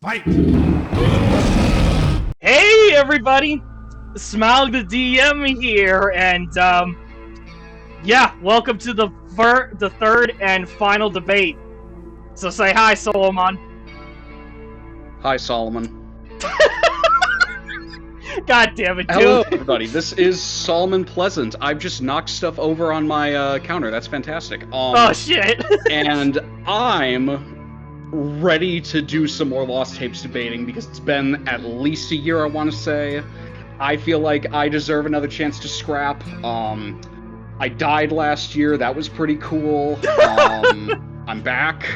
Fight! Hey everybody! Smile the DM here, and yeah, welcome to the third and final debate. So say hi, Solomon. Hi, Solomon. God damn it, dude. Hello, everybody. This is Solomon Pleasent. I've just knocked stuff over on my counter. That's fantastic. Oh shit. And I'm ready to do some more Lost Tapes debating because it's been at least a year, I want to say. I feel like I deserve another chance to scrap. I died last year. That was pretty cool. I'm back.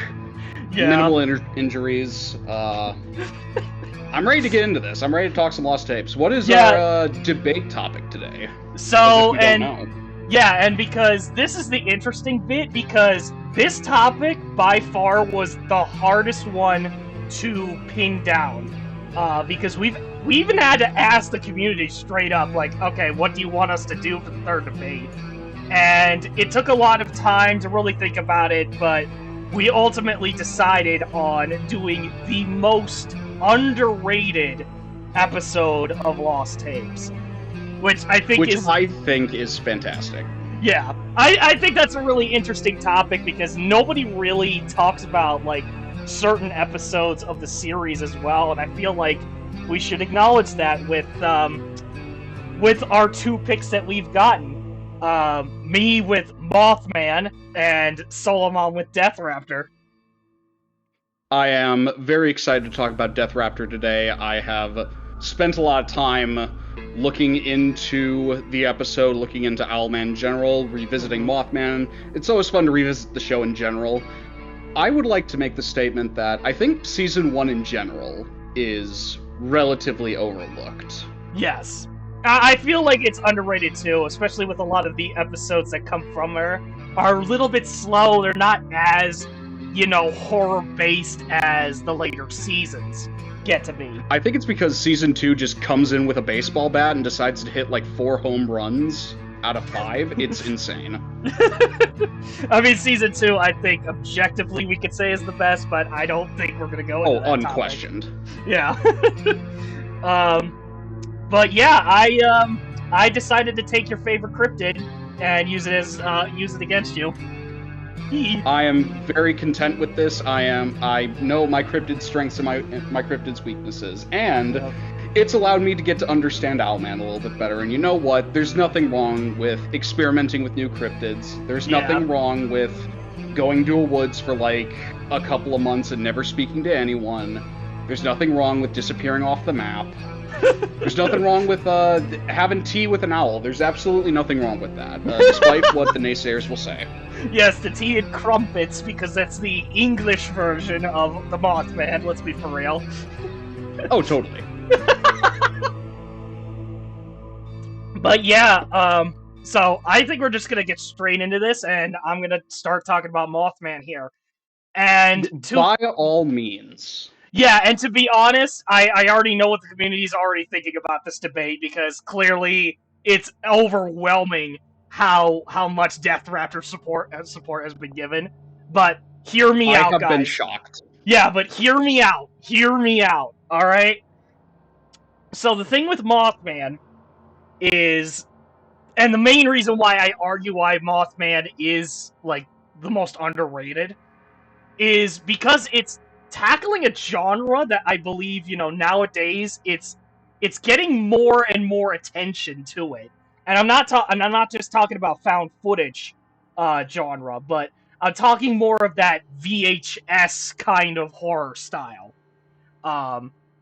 Yeah. Minimal injuries. I'm ready to get into this. I'm ready to talk some Lost Tapes. What is our debate topic today? So, and because this is the interesting bit, because this topic, by far, was the hardest one to pin down. Because we even had to ask the community straight up, like, okay, what do you want us to do for the third debate? And it took a lot of time to really think about it, but we ultimately decided on doing the most underrated episode of Lost Tapes. Which I think is fantastic. Yeah, I think that's a really interesting topic because nobody really talks about, like, certain episodes of the series as well, and I feel like we should acknowledge that with our two picks that we've gotten. Me with Mothman and Solomon with Death Raptor. I am very excited to talk about Death Raptor today. I have spent a lot of time looking into the episode, looking into Owlman in general, revisiting Mothman. It's always fun to revisit the show in general. I would like to make the statement that I think Season 1 in general is relatively overlooked. Yes. I feel like it's underrated too, especially with a lot of the episodes that come from her are a little bit slow. They're not as, horror-based as the later seasons get to be. I think it's because Season 2 just comes in with a baseball bat and decides to hit like 4 home runs out of 5. It's insane. I mean, Season 2, I think, objectively, we could say is the best, but I don't think we're going to go into that unquestioned. Topic. Yeah. But yeah, I decided to take your favorite cryptid and use it against you. I am very content with this. I know my cryptid's strengths and my cryptid's weaknesses, and it's allowed me to get to understand Owlman a little bit better. And you know what? There's nothing wrong with experimenting with new cryptids. There's nothing wrong with going to a woods for like a couple of months and never speaking to anyone. There's nothing wrong with disappearing off the map. There's nothing wrong with having tea with an owl. There's absolutely nothing wrong with that, despite what the naysayers will say. Yes, the tea and crumpets, because that's the English version of the Mothman, let's be for real. Oh, totally. But yeah, so I think we're just going to get straight into this, and I'm going to start talking about Mothman here. And by all means. Yeah, and to be honest, I already know what the community's already thinking about this debate, because clearly it's overwhelming how much Death Raptor support has been given. But hear me out, guys. I have been shocked. Yeah, but hear me out. Hear me out, alright? So the thing with Mothman is, and the main reason why I argue why Mothman is, like, the most underrated, is because it's tackling a genre that I believe, nowadays it's getting more and more attention to it. And I'm not just talking about found footage genre, but I'm talking more of that VHS kind of horror style.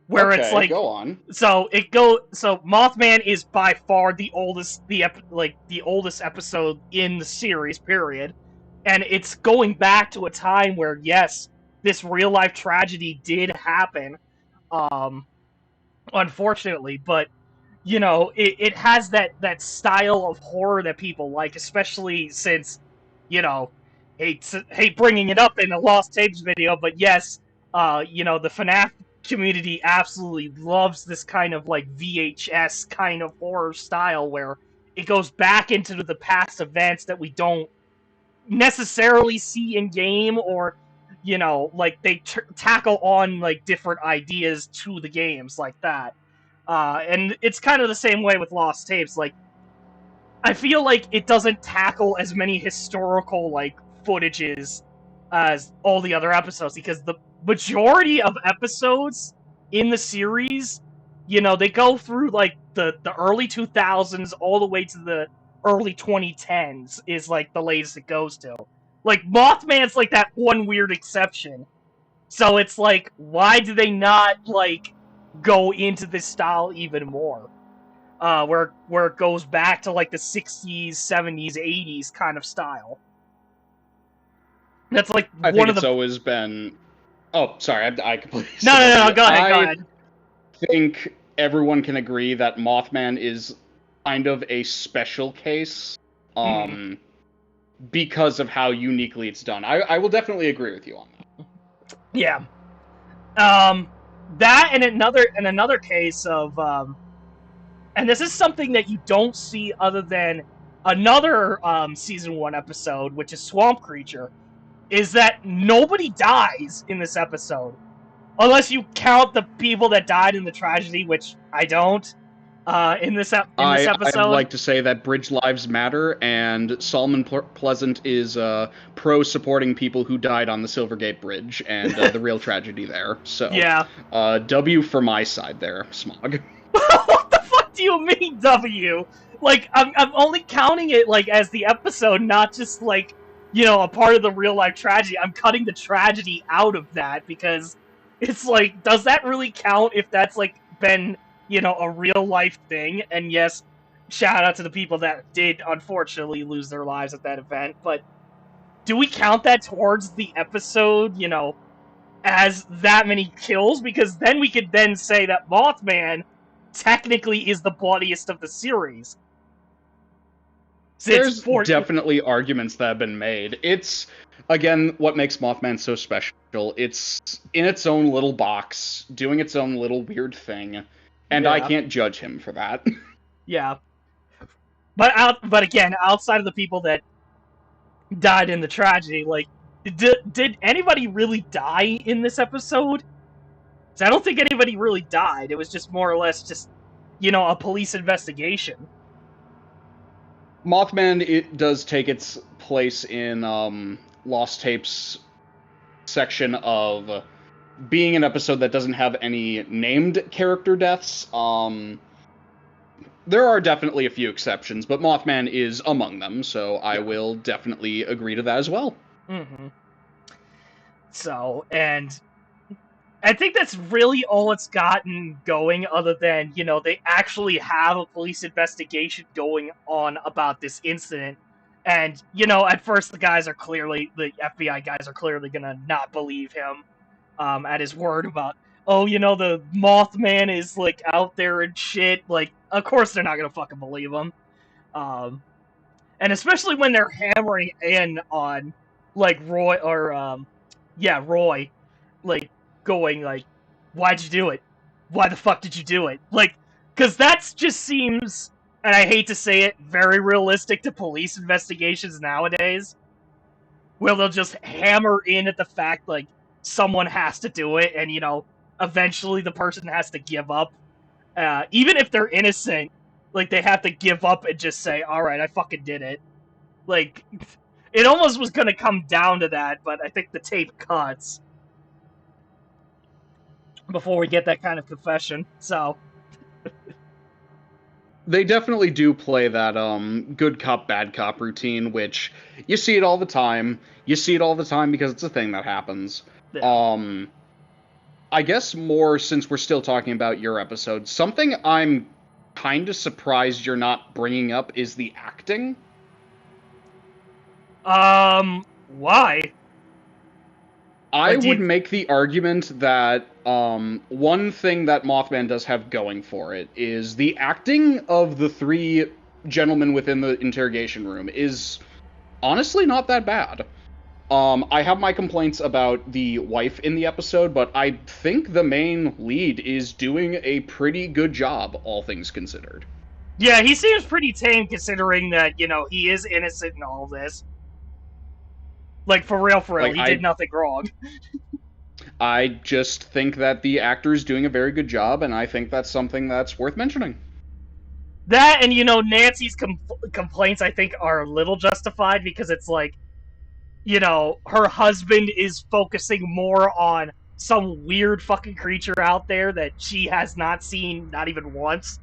Where it's like, go on. So Mothman is by far the oldest episode in the series, period. And it's going back to a time where, yes, this real-life tragedy did happen, unfortunately, but, it has that style of horror that people like, especially since, hate bringing it up in a Lost Tapes video, but yes, the FNAF community absolutely loves this kind of, like, VHS kind of horror style where it goes back into the past events that we don't necessarily see in game, or you know, like they tackle on like different ideas to the games like that. And it's kind of the same way with Lost Tapes. Like, I feel like it doesn't tackle as many historical like footages as all the other episodes, because the majority of episodes in the series, you know, they go through like the early 2000s all the way to the early 2010s is like the latest it goes to. Like Mothman's like that one weird exception. So it's like, why do they not like go into this style even more? Where it goes back to like the 60s, 70s, 80s kind of style. That's like I one think of it's the. always been. Oh, sorry, I completely. No. Go ahead. Go ahead. I think everyone can agree that Mothman is kind of a special case, because of how uniquely it's done. I will definitely agree with you on that. Yeah. That and another case of and this is something that you don't see other than another season 1 episode, which is Swamp Creature, is that nobody dies in this episode. Unless you count the people that died in the tragedy, which I don't, in this episode. I'd like to say that Bridge Lives Matter, and Solomon Pleasant is pro-supporting people who died on the Silvergate Bridge, and the real tragedy there. So, yeah. W for my side there, Smog. What the fuck do you mean, W? Like, I'm only counting it, like, as the episode, not just, like, you know, a part of the real-life tragedy. I'm cutting the tragedy out of that, because it's like, does that really count if that's, like, been, you know, a real-life thing? And yes, shout out to the people that did, unfortunately, lose their lives at that event, but do we count that towards the episode, you know, as that many kills? Because then we could then say that Mothman technically is the bloodiest of the series. There's definitely arguments that have been made. It's, again, what makes Mothman so special. It's in its own little box, doing its own little weird thing, and I can't judge him for that. Yeah. But again, outside of the people that died in the tragedy, like, did anybody really die in this episode? I don't think anybody really died. It was just more or less just, you know, a police investigation. Mothman, it does take its place in Lost Tapes section of being an episode that doesn't have any named character deaths. There are definitely a few exceptions, but Mothman is among them, so I will definitely agree to that as well. Mm-hmm. So, and I think that's really all it's gotten going, other than, you know, they actually have a police investigation going on about this incident. And, you know, at first the FBI guys are clearly gonna not believe him at his word about, oh, you know, the Mothman is, like, out there and shit. Like, of course they're not gonna fucking believe him. And especially when they're hammering in on, like, Roy, like, going, like, why'd you do it? Why the fuck did you do it? Like, because that just seems, and I hate to say it, very realistic to police investigations nowadays, where they'll just hammer in at the fact, like, someone has to do it, and, you know, eventually the person has to give up. Even if they're innocent, like, they have to give up and just say, alright, I fucking did it. Like, it almost was gonna come down to that, but I think the tape cuts before we get that kind of confession, so. They definitely do play that good cop, bad cop routine, which you see it all the time. You see it all the time because it's a thing that happens. Yeah. I guess more, since we're still talking about your episode, something I'm kind of surprised you're not bringing up is the acting. Why? I would make the argument that one thing that Mothman does have going for it is the acting of the three gentlemen within the interrogation room is honestly not that bad. I have my complaints about the wife in the episode, but I think the main lead is doing a pretty good job, all things considered. Yeah, he seems pretty tame considering that, you know, he is innocent in all this. Like, for real, Like, he did nothing wrong. I just think that the actor is doing a very good job, and I think that's something that's worth mentioning. That, and, Nancy's complaints, I think, are a little justified, because it's like, her husband is focusing more on some weird fucking creature out there that she has not seen, not even once.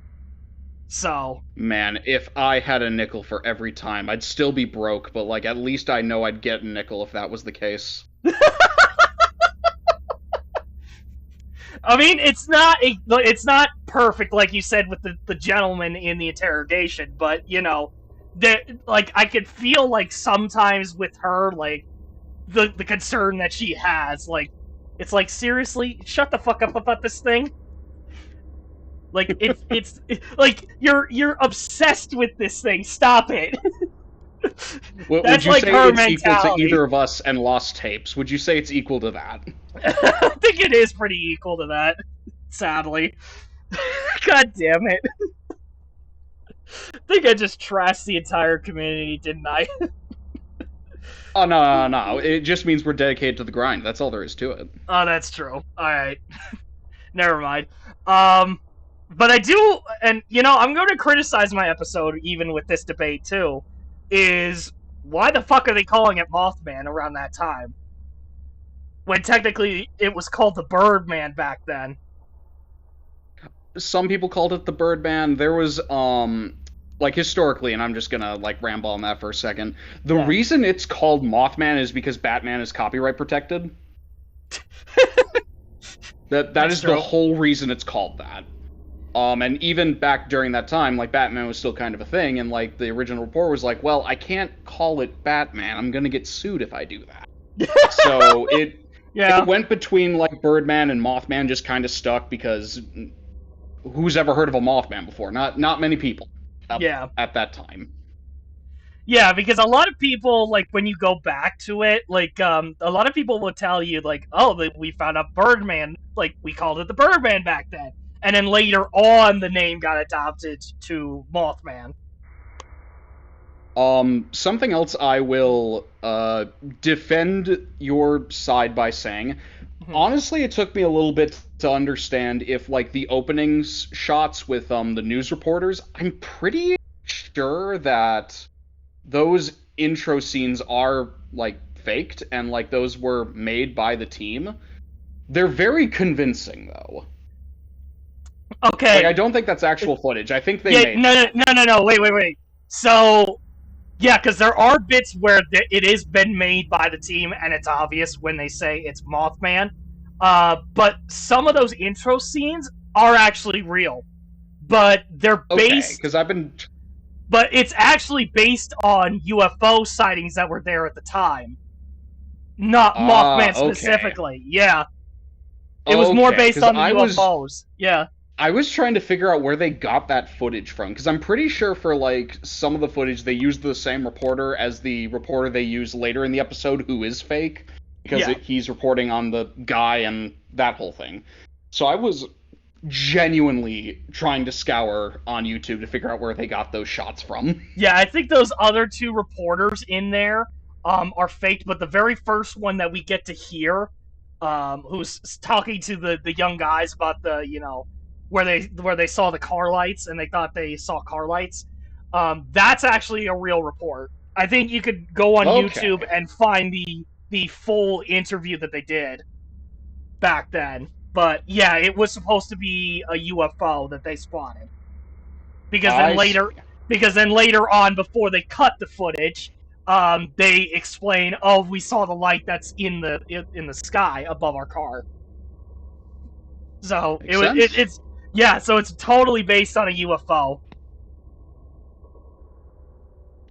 So. Man, if I had a nickel for every time, I'd still be broke, but, like, at least I know I'd get a nickel if that was the case. I mean, it's not perfect, like you said, with the gentleman in the interrogation, but, like, I could feel, like, sometimes with her, like, the concern that she has, like, it's like, seriously, shut the fuck up about this thing. Like, it's like, you're obsessed with this thing, stop it. Would you like say her it's mentality. equal to Either of Us and Lost Tapes? Would you say it's equal to that? I think it is pretty equal to that, sadly. God damn it. I think I just trashed the entire community, didn't I? Oh, no. It just means we're dedicated to the grind. That's all there is to it. Oh, that's true. Alright. Never mind. But I do, and, I'm going to criticize my episode, even with this debate, too, is, why the fuck are they calling it Mothman around that time? When technically it was called the Birdman back then. Some people called it the Birdman. There was, like, historically, and I'm just gonna, like, ramble on that for a second. The reason it's called Mothman is because Batman is copyright protected. That is true. The whole reason it's called that. And even back during that time, like, Batman was still kind of a thing, and, like, the original report was like, well, I can't call it Batman. I'm gonna get sued if I do that. So it went between, like, Birdman and Mothman, just kind of stuck, because who's ever heard of a Mothman before? Not many people at that time. Yeah, because a lot of people, like, when you go back to it, like, a lot of people will tell you, like, oh, we found a Birdman, like, we called it the Birdman back then. And then later on, the name got adopted to Mothman. Something else I will defend your side by saying, honestly, it took me a little bit to understand if, like, the openings shots with the news reporters, I'm pretty sure that those intro scenes are, like, faked, and, like, those were made by the team. They're very convincing, though. Okay. Like, I don't think that's actual footage. I think they made No, wait. So, yeah, because there are bits where it has been made by the team, and it's obvious when they say it's Mothman. But some of those intro scenes are actually real. But they're based... Okay, because I've been... But it's actually based on UFO sightings that were there at the time. Not Mothman specifically. Okay. Yeah. It was more based on the UFOs. Yeah. I was trying to figure out where they got that footage from, because I'm pretty sure for, like, some of the footage they used the same reporter as the reporter they use later in the episode, who is fake, because he's reporting on the guy and that whole thing. So I was genuinely trying to scour on YouTube to figure out where they got those shots from. Yeah, I think those other two reporters in there are faked, but the very first one that we get to hear, who's talking to the young guys about the, where they saw the car lights and they thought they saw car lights, that's actually a real report. I think you could go on YouTube and find the full interview that they did back then. But yeah, it was supposed to be a UFO that they spotted. Because then later on, before they cut the footage, they explain, "Oh, we saw the light that's in the sky above our car." So so it's totally based on a UFO.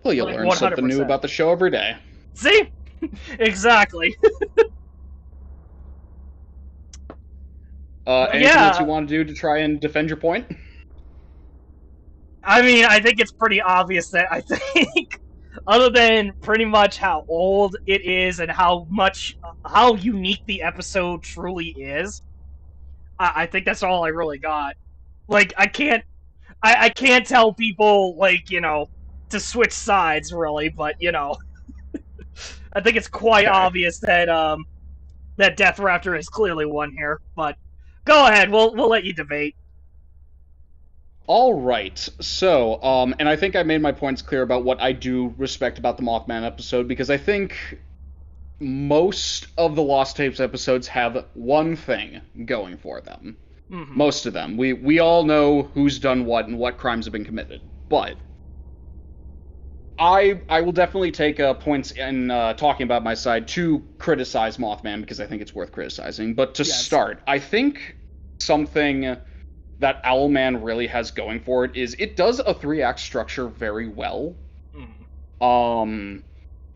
Well, you learn something new about the show every day. See? Exactly. Anything else you want to do to try and defend your point? I mean, I think it's pretty obvious that I think, other than pretty much how old it is and how unique the episode truly is, I think that's all I really got. Like, I can't tell people, like, to switch sides, really, but, I think it's quite Okay. obvious that that Death Raptor is clearly one here. But go ahead, we'll let you debate. All right. So, and I think I made my points clear about what I do respect about the Mothman episode, because I think most of the Lost Tapes episodes have one thing going for them. Mm-hmm. Most of them. We all know who's done what and what crimes have been committed. But I will definitely take points in talking about my side to criticize Mothman, because I think it's worth criticizing. But to start, I think something that Owlman really has going for it is it does a 3-act structure very well.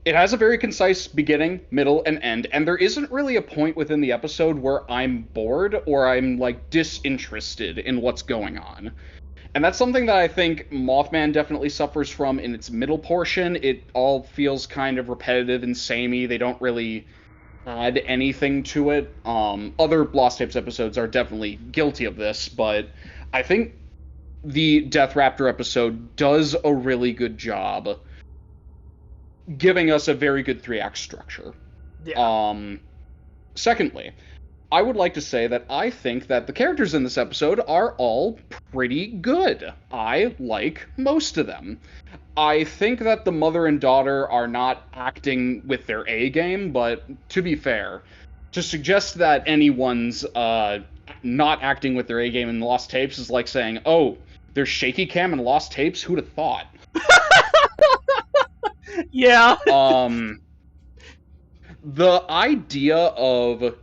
It has a very concise beginning, middle, and end, and there isn't really a point within the episode where I'm bored or I'm like disinterested in what's going on. And that's something that I think Mothman definitely suffers from in its middle portion. It all feels kind of repetitive and samey. They don't really add anything to it. Other Lost Tapes episodes are definitely guilty of this, but I think the Death Raptor episode does a really good job giving us a very good 3-act structure. Yeah. Secondly, I would like to say that I think that the characters in this episode are all pretty good. I like most of them. I think that the mother and daughter are not acting with their A game, but to be fair, to suggest that anyone's not acting with their A game in Lost Tapes is like saying, oh, there's shaky cam in Lost Tapes? Who'd have thought? Yeah. The idea of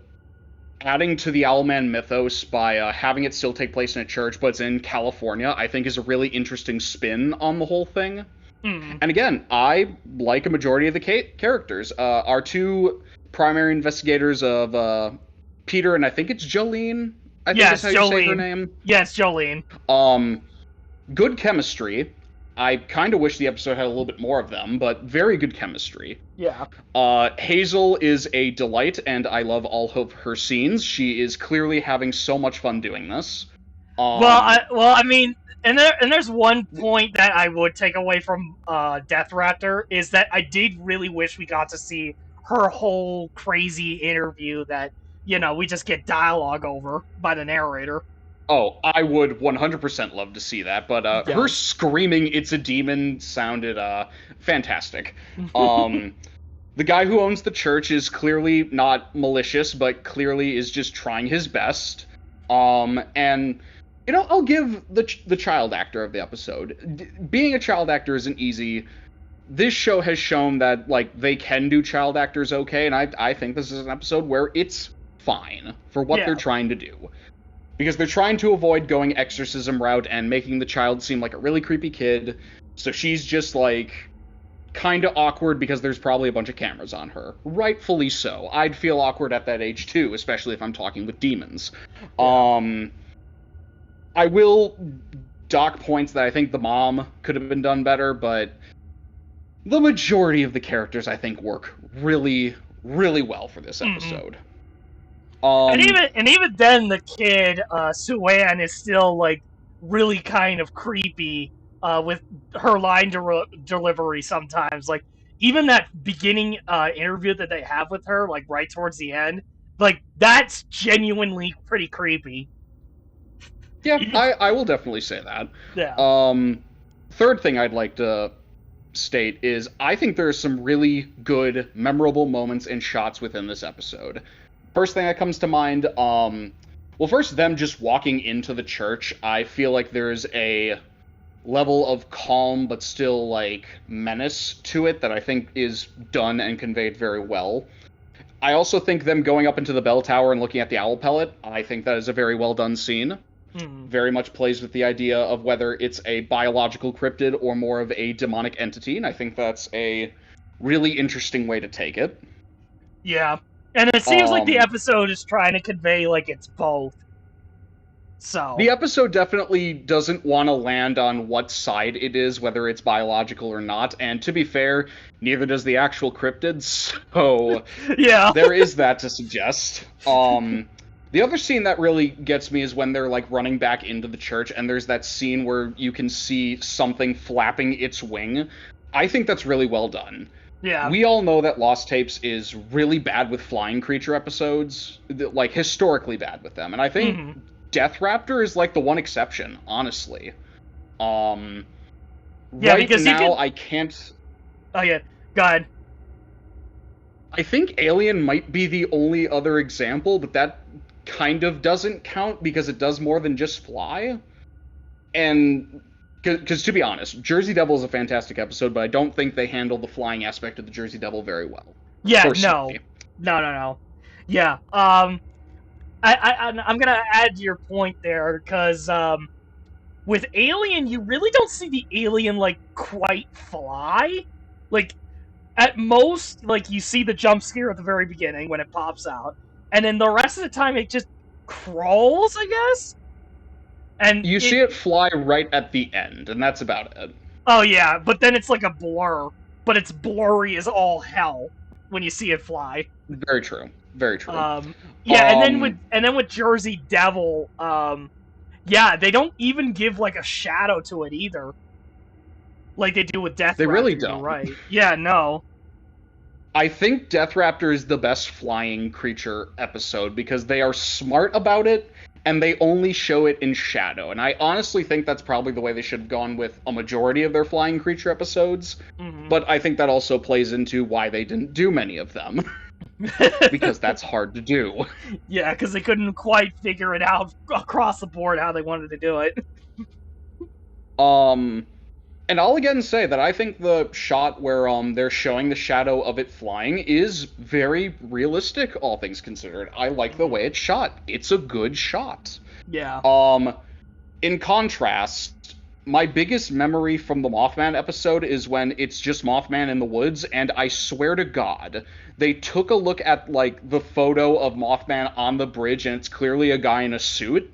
adding to the Owlman mythos by having it still take place in a church, but it's in California, I think is a really interesting spin on the whole thing. And again, I like a majority of the characters. Our two primary investigators of Peter and I think it's Jolene. I think that's how you say her name. Yes, Jolene. Good chemistry. I kind of wish the episode had a little bit more of them, but very good chemistry. Yeah. Hazel is a delight, and I love all of her scenes. She is clearly having so much fun doing this. I mean, and there's one point that I would take away from Death Raptor is that I did really wish we got to see her whole crazy interview that, you know, we just get dialogue over by the narrator. Oh, I would 100% love to see that, but her screaming "It's a demon" sounded fantastic. The guy who owns the church is clearly not malicious, but clearly is just trying his best. And you know, I'll give the child actor of the episode. Being a child actor isn't easy. This show has shown that like they can do child actors okay, and I think this is an episode where it's fine for what they're trying to do. Because they're trying to avoid going exorcism route and making the child seem like a really creepy kid. So she's just like kind of awkward because there's probably a bunch of cameras on her. Rightfully so. I'd feel awkward at that age too, especially if I'm talking with demons. I will dock points that I think the mom could have been done better, but the majority of the characters I think work really, really well for this episode. And even then, the kid Sue-Ann is still like really kind of creepy with her line delivery sometimes. Like even that beginning interview that they have with her, like right towards the end, like that's genuinely pretty creepy. Yeah, I will definitely say that. Yeah. Third thing I'd like to state is I think there are some really good, memorable moments and shots within this episode. First thing that comes to mind, well, first, them just walking into the church, I feel like there's a level of calm but still, like, menace to it that I think is done and conveyed very well. I also think them going up into the bell tower and looking at the owl pellet, I think that is a very well done scene. Very much plays with the idea of whether it's a biological cryptid or more of a demonic entity, and I think that's a really interesting way to take it. Yeah. And it seems like the episode is trying to convey, like, it's both. So the episode definitely doesn't want to land on what side it is, whether it's biological or not, and to be fair, neither does the actual cryptid, so yeah. There is that to suggest. The other scene that really gets me is when they're, like, running back into the church, and there's that scene where you can see something flapping its wing. I think that's really well done. Yeah. We all know that Lost Tapes is really bad with flying creature episodes, like historically bad with them. And I think Death Raptor is like the one exception, honestly. Yeah, Right because you now can. I can't. Oh yeah, go ahead. I think Alien might be the only other example, but that kind of doesn't count because it does more than just fly. And because to be honest, Jersey Devil is a fantastic episode, but I don't think they handle the flying aspect of the Jersey Devil very well. Yeah, no, Personally. no. Yeah, I'm gonna add to your point there because with Alien, you really don't see the alien like quite fly. Like at most, like you see the jump scare at the very beginning when it pops out, and then the rest of the time it just crawls, I guess. And You see it fly right at the end, and that's about it. oh yeah, but then it's like a blur, but it's blurry as all hell when you see it fly. Very true. Very true. Yeah, and then with Jersey Devil, yeah, they don't even give like a shadow to it either, like they do with Death They Raptor. really You're don't. right. Yeah, no. I think Death Raptor is the best flying creature episode because they are smart about it and they only show it in shadow. And I honestly think that's probably the way they should have gone with a majority of their flying creature episodes. But I think that also plays into why they didn't do many of them. Because that's hard to do. Yeah, because they couldn't quite figure it out across the board how they wanted to do it. And I'll again say that I think the shot where they're showing the shadow of it flying is very realistic, all things considered. I like the way it's shot. It's a good shot. Yeah. In contrast, my biggest memory from the Mothman episode is when it's just Mothman in the woods, and I swear to God, they took a look at like the photo of Mothman on the bridge, and it's clearly a guy in a suit.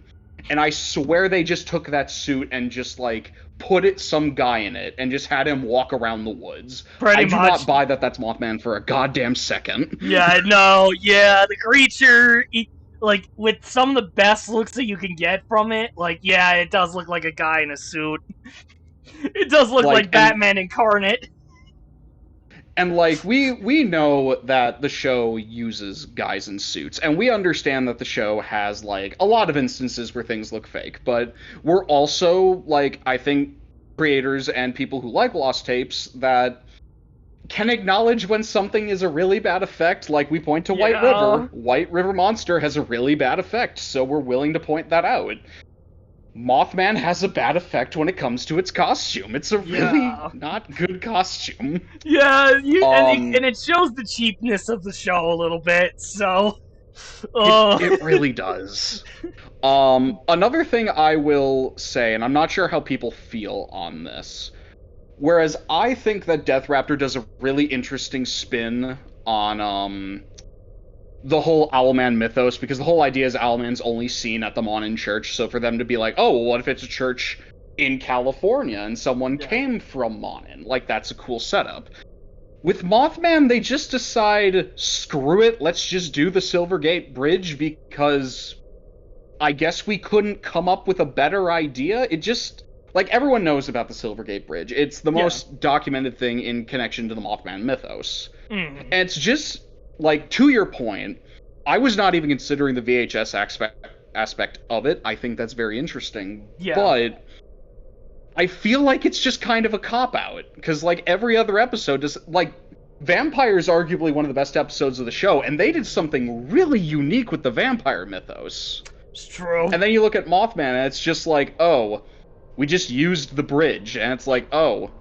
And I swear they just took that suit and just like put some guy in it and just had him walk around the woods. Pretty I do much. not buy that that's Mothman for a goddamn second. Yeah, no, yeah, the creature, like, with some of the best looks that you can get from it, like, yeah, it does look like a guy in a suit. It does look like Batman incarnate. And like we know that the show uses guys in suits, and we understand that the show has like a lot of instances where things look fake, but we're also like, I think, creators and people who like Lost Tapes that can acknowledge when something is a really bad effect. Like we point to White River. White River Monster has a really bad effect, so we're willing to point that out. Mothman has a bad effect when it comes to its costume. It's a really not good costume. Yeah, and it shows the cheapness of the show a little bit, so... It really does. Another thing I will say, and I'm not sure how people feel on this, whereas I think that Death Raptor does a really interesting spin on the whole Owlman mythos, because the whole idea is Owlman's only seen at the Monin church, so for them to be like, oh, well, what if it's a church in California and someone came from Monin? Like, that's a cool setup. With Mothman, they just decide, screw it, let's just do the Silvergate Bridge because I guess we couldn't come up with a better idea. It just, like, everyone knows about the Silvergate Bridge. It's the most documented thing in connection to the Mothman mythos. And it's just, like, to your point, I was not even considering the VHS aspect of it. I think that's very interesting. Yeah. But I feel like it's just kind of a cop-out. Because, like, every other episode does... Like, Vampire is arguably one of the best episodes of the show, and they did something really unique with the vampire mythos. It's true. And then you look at Mothman, and it's just like, oh, we just used the bridge. And it's like, oh...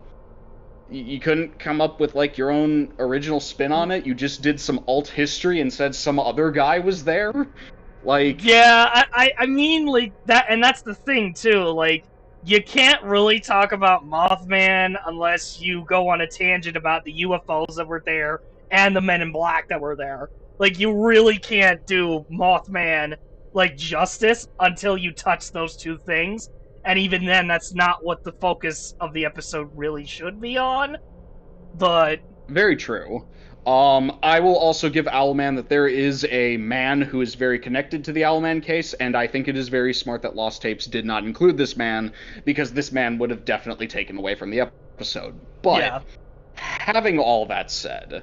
You couldn't come up with, like, your own original spin on it? You just did some alt history and said some other guy was there? Like... Yeah, I mean, like, that, and that's the thing, too, like, you can't really talk about Mothman unless you go on a tangent about the UFOs that were there and the Men in Black that were there. Like, you really can't do Mothman, like, justice until you touch those two things. And even then, that's not what the focus of the episode really should be on. But... Very true. I will also give Owlman that there is a man who is very connected to the Owlman case, and I think it is very smart that Lost Tapes did not include this man, because this man would have definitely taken away from the episode. But having all that said,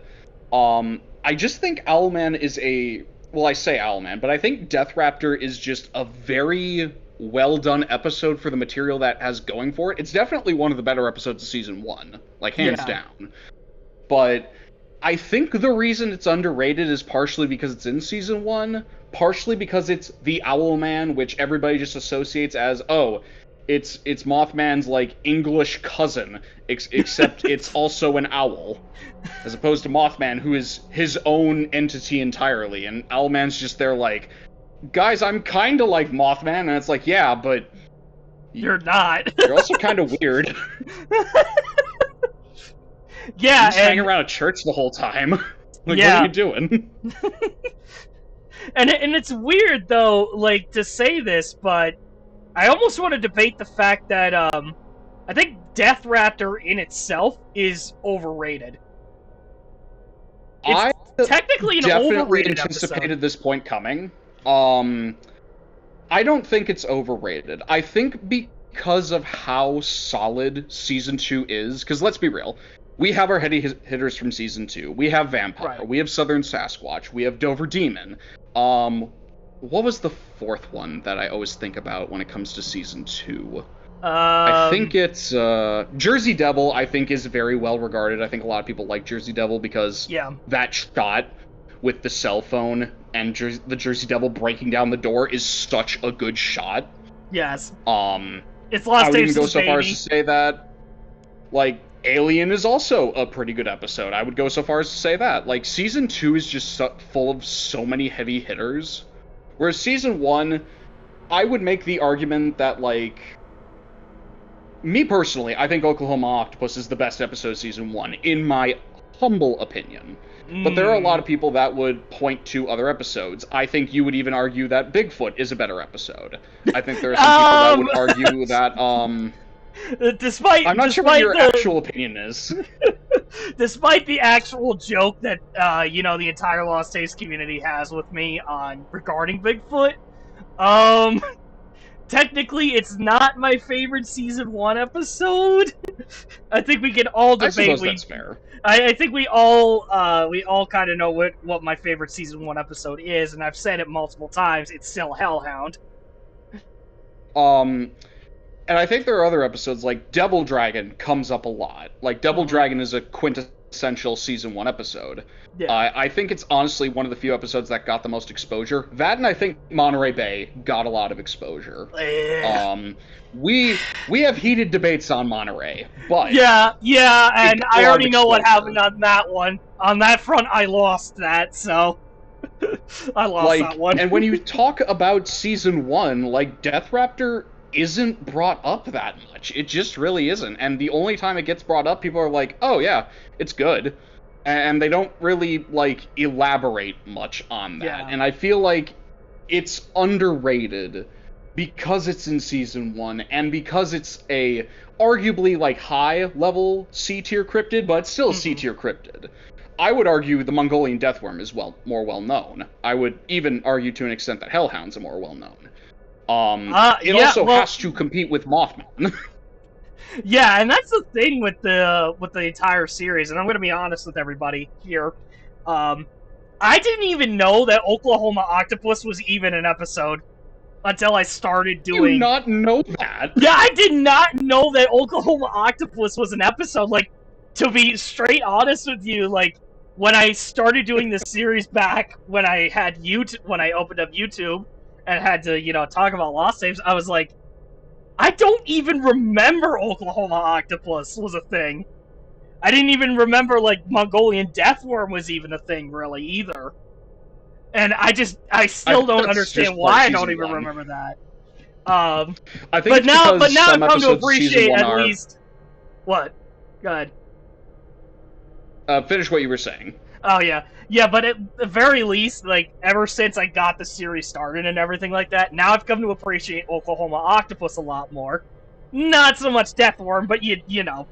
I just think Owlman is well, I say Owlman, but I think Death Raptor is just a very well done episode for the material that has going for it. It's definitely one of the better episodes of season 1, like hands down. But I think the reason it's underrated is partially because it's in season 1, partially because it's the Owlman, which everybody just associates as, oh, it's Mothman's, like, English cousin, except it's also an owl, as opposed to Mothman, who is his own entity entirely, and Owlman's just there like, guys, I'm kinda like Mothman, and it's like, yeah, but... You're not. You're also kinda weird. Yeah, you just hang around a church the whole time. Like, yeah. what are you doing? and it's weird, though, like, to say this, but I almost want to debate the fact that, I think Death Raptor in itself is overrated. It's technically an overrated anticipated episode. This point coming. I don't think it's overrated. I think because of how solid Season 2 is, because let's be real, we have our heavy hitters from Season 2. We have Vampire. We have Southern Sasquatch. We have Dover Demon. What was the fourth one that I always think about when it comes to Season 2? I think it's Jersey Devil. I think is very well regarded. I think a lot of people like Jersey Devil because that shot with the cell phone and the Jersey Devil breaking down the door is such a good shot. Yes. It's Lost I would even go so far as to say that, like, Alien is also a pretty good episode. I would go so far as to say that. Like, Season 2 is just full of so many heavy hitters, whereas Season 1, I would make the argument that, like, me personally, I think Oklahoma Octopus is the best episode of Season 1, in my humble opinion. But there are a lot of people that would point to other episodes. I think you would even argue that Bigfoot is a better episode. I think there are some people that would argue that, I'm not sure what your actual opinion is. Despite the actual joke that, the entire Lost Tapes community has with me regarding Bigfoot, technically, it's not my favorite Season 1 episode. I think we can all debate. I suppose that's fair. I think we all kind of know what my favorite Season 1 episode is, and I've said it multiple times. It's still Hellhound. And I think there are other episodes, like Devil Dragon comes up a lot. Like, Devil Dragon is a quintessential Season 1 episode. Yeah. I think it's honestly one of the few episodes that got the most exposure. That, and I think Monterey Bay got a lot of exposure. Yeah. We have heated debates on Monterey, but... Yeah, and I already know what happened on that one. On that front, I lost that, so... I lost that one. And when you talk about Season 1, like, Death Raptor isn't brought up that much. It just really isn't. And the only time it gets brought up, people are like, oh yeah, it's good. And they don't really, like, elaborate much on that. Yeah. And I feel like it's underrated because it's in Season 1 and because it's a arguably, like, high-level C-tier cryptid, but it's still C-tier cryptid. I would argue the Mongolian Deathworm is more well-known. I would even argue to an extent that Hellhound's more well-known. It also has to compete with Mothman. Yeah, and that's the thing with the entire series, and I'm going to be honest with everybody here. I didn't even know that Oklahoma Octopus was even an episode until I started doing... You did not know that? Yeah, I did not know that Oklahoma Octopus was an episode. Like, to be straight honest with you, like, when I started doing this series back when I had when I opened up YouTube and had to, talk about Lost Tapes, I was like, I don't even remember Oklahoma Octopus was a thing. I didn't even remember, like, Mongolian Deathworm was even a thing, really, either. And I still don't understand why I don't even remember that. I think but now I've come to appreciate at least... What? Go ahead. Finish what you were saying. Oh, yeah. Yeah, but at the very least, like, ever since I got the series started and everything like that, now I've come to appreciate Oklahoma Octopus a lot more. Not so much Deathworm, but you know.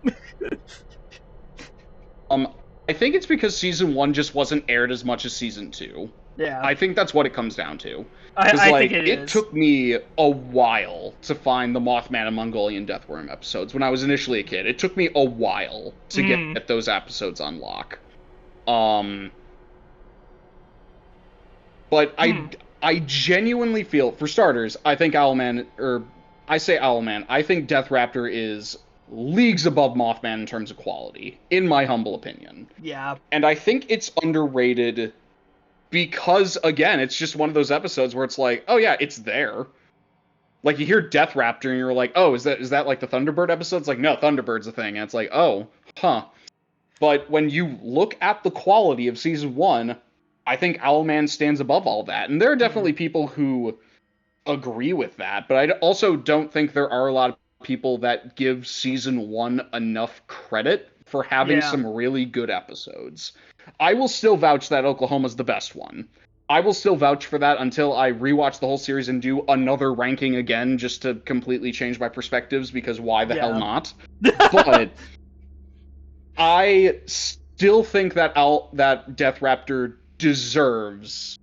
I think it's because Season 1 just wasn't aired as much as Season 2. Yeah. I think that's what it comes down to. I think it it is. took me a while to find the Mothman and Mongolian Deathworm episodes when I was initially a kid. It took me a while to get those episodes on lock. But I genuinely feel, for starters, I think Owlman, I think Death Raptor is leagues above Mothman in terms of quality, in my humble opinion. Yeah. And I think it's underrated because, again, it's just one of those episodes where it's like, oh yeah, it's there. Like, you hear Death Raptor and you're like, oh, is that like the Thunderbird episode? It's like, no, Thunderbird's a thing. And it's like, oh, huh. But when you look at the quality of season 1, I think Owlman stands above all that. And there are definitely people who agree with that, but I also don't think there are a lot of people that give season 1 enough credit for having some really good episodes. I will still vouch that Oklahoma's the best one. I will still vouch for that until I rewatch the whole series and do another ranking again just to completely change my perspectives, because why the hell not? But I still think that Death Raptor deserves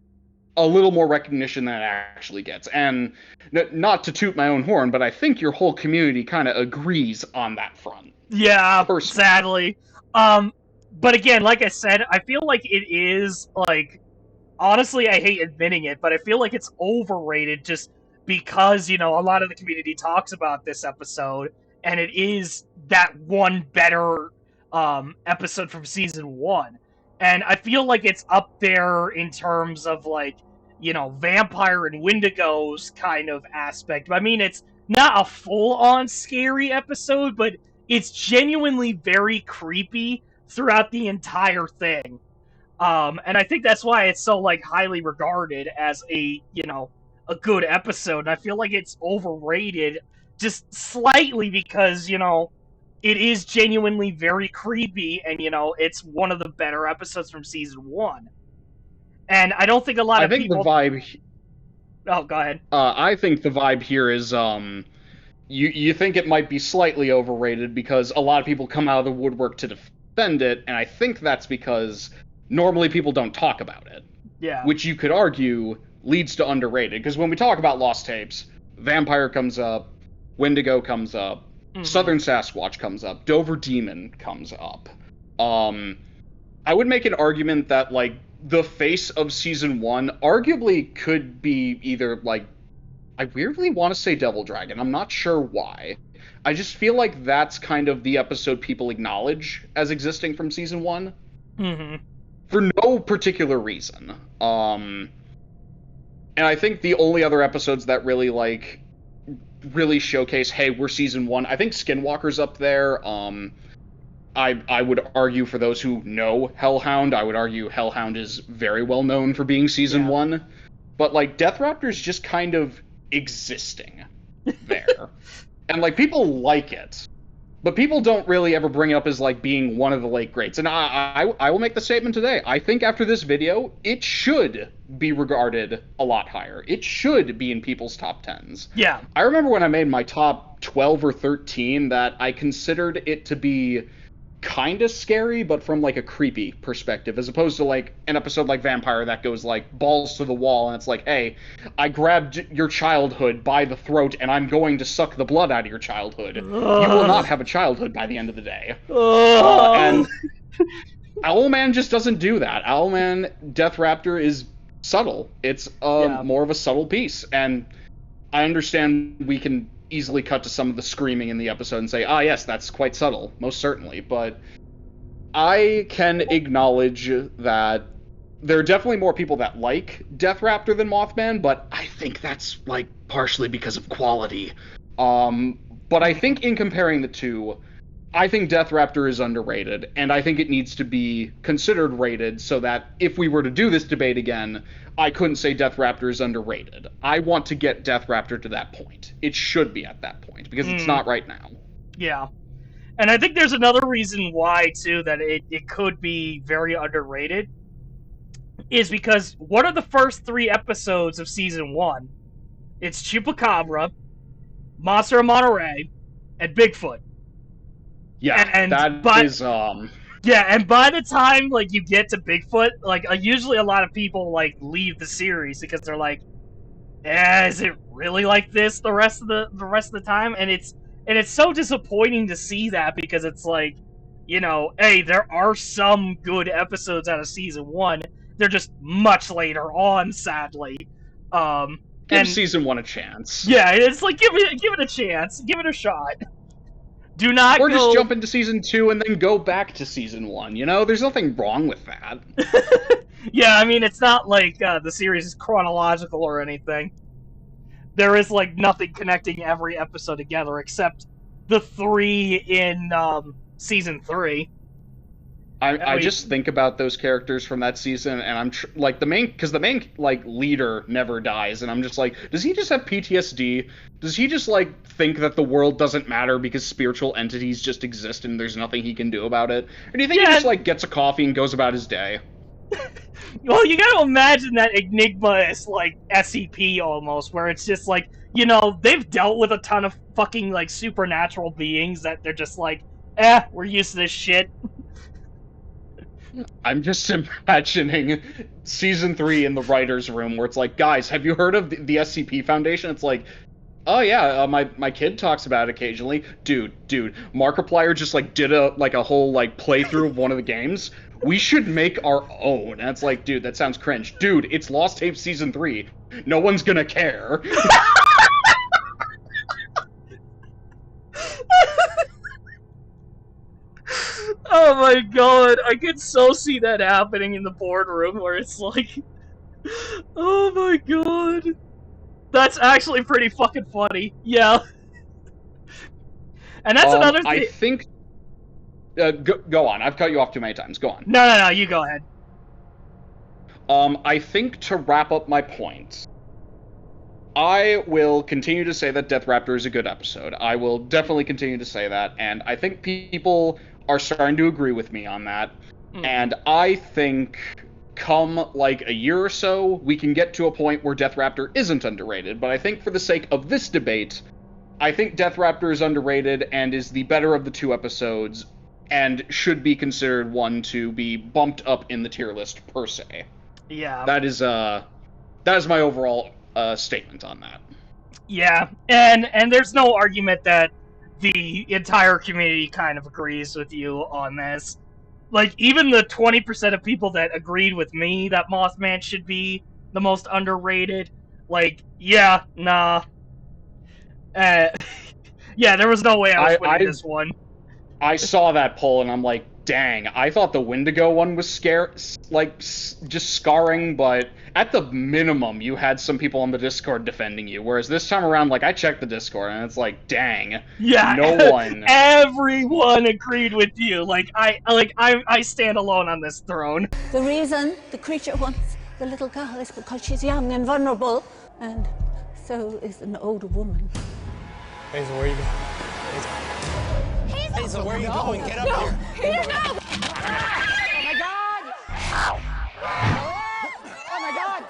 a little more recognition than it actually gets. And not to toot my own horn, but I think your whole community kind of agrees on that front. Yeah, sadly. But again, like I said, I feel like it is, like, honestly, I hate admitting it, but I feel like it's overrated just because, you know, a lot of the community talks about this episode, and it is that one better episode from season 1. And I feel like it's up there in terms of, like, you know, vampire and Wendigo's kind of aspect. I mean, it's not a full-on scary episode, but it's genuinely very creepy throughout the entire thing. And I think that's why it's so, like, highly regarded as a, you know, a good episode. And I feel like it's overrated just slightly because, you know, it is genuinely very creepy, and, you know, it's one of the better episodes from season 1. And I don't think a lot of people... the vibe... Oh, go ahead. I think the vibe here is, you think it might be slightly overrated because a lot of people come out of the woodwork to defend it, and I think that's because normally people don't talk about it. Yeah. Which you could argue leads to underrated, because when we talk about Lost Tapes, Vampire comes up, Wendigo comes up, Southern Sasquatch comes up, Dover Demon comes up. I would make an argument that, like, the face of season 1 arguably could be either, like, I weirdly want to say Devil Dragon. I'm not sure why. I just feel like that's kind of the episode people acknowledge as existing from season 1. For no particular reason. And I think the only other episodes that really, like, really showcase, hey, we're season 1, I think Skinwalker's up there. I would argue, for those who know Hellhound, I would argue Hellhound is very well known for being season 1. But, like, Death Raptor's just kind of existing there. And, like, people like it. But people don't really ever bring it up as, like, being one of the late greats. And I will make the statement today. I think after this video, it should be regarded a lot higher. It should be in people's top 10s. Yeah. I remember when I made my top 12 or 13 that I considered it to be kind of scary, but from, like, a creepy perspective, as opposed to, like, an episode like Vampire that goes, like, balls to the wall, and it's like, hey, I grabbed your childhood by the throat, and I'm going to suck the blood out of your childhood. You will not have a childhood by the end of the day. And Owlman just doesn't do that. Owlman Death Raptor is subtle. It's more of a subtle piece, and I understand we can easily cut to some of the screaming in the episode and say, ah, yes, that's quite subtle, most certainly, but I can acknowledge that there are definitely more people that like Death Raptor than Mothman, but I think that's, like, partially because of quality. But I think in comparing the two, I think Death Raptor is underrated, and I think it needs to be considered rated so that if we were to do this debate again, I couldn't say Death Raptor is underrated. I want to get Death Raptor to that point. It should be at that point, because it's not right now. Yeah. And I think there's another reason why, too, that it could be very underrated, is because what are the first 3 episodes of Season 1? It's Chupacabra, Monster of Monterey, and Bigfoot. Yeah, Yeah, and by the time like you get to Bigfoot, like usually a lot of people like leave the series because they're like, is it really like this the rest of the time? And it's so disappointing to see that because it's like, hey, there are some good episodes out of season 1. They're just much later on, sadly. Give And season 1 a chance. yeah, it's like give it a chance, give it a shot. Do not or go. just jump into season 2 and then go back to season 1. There's nothing wrong with that. Yeah, I mean, it's not like the series is chronological or anything. There is like nothing connecting every episode together except the 3 in season 3. I just think about those characters from that season, and I'm like the main like leader never dies, and I'm just like, does he just have PTSD? Does he just like think that the world doesn't matter because spiritual entities just exist and there's nothing he can do about it? Or do you think he just like gets a coffee and goes about his day? Well, you gotta imagine that Enigma is like SCP almost, where it's just like, they've dealt with a ton of fucking like supernatural beings that they're just like, we're used to this shit. I'm just imagining season 3 in the writer's room where it's like, guys, have you heard of the SCP Foundation? It's like, oh yeah, my kid talks about it occasionally. Dude, Markiplier just like did a whole like playthrough of one of the games. We should make our own. And it's like, dude, that sounds cringe. Dude, it's Lost Tapes season 3. No one's gonna care. Oh my god, I could so see that happening in the boardroom where it's like, oh my god. That's actually pretty fucking funny. Yeah. And that's another thing. I think... go on. I've cut you off too many times. Go on. No, you go ahead. I think to wrap up my point, I will continue to say that Death Raptor is a good episode. I will definitely continue to say that, and I think people are starting to agree with me on that. And I think come like a year or so, we can get to a point where Death Raptor isn't underrated. But I think for the sake of this debate, I think Death Raptor is underrated and is the better of the 2 episodes and should be considered one to be bumped up in the tier list per se. Yeah. That is my overall statement on that. Yeah, and there's no argument that the entire community kind of agrees with you on this. Like, even the 20% of people that agreed with me that Mothman should be the most underrated, like, yeah, nah. Yeah, there was no way I was winning this one. I saw that poll and I'm like, dang, I thought the Wendigo one was just scarring, but at the minimum, you had some people on the Discord defending you, whereas this time around, like, I checked the Discord, and it's like, dang, yeah, no one. Everyone agreed with you. Like, I stand alone on this throne. The reason the creature wants the little girl is because she's young and vulnerable, and so is an older woman. Hazel, where are you going? Hazel, where are you going? Get up here. Here, no! Oh my god! Oh my god,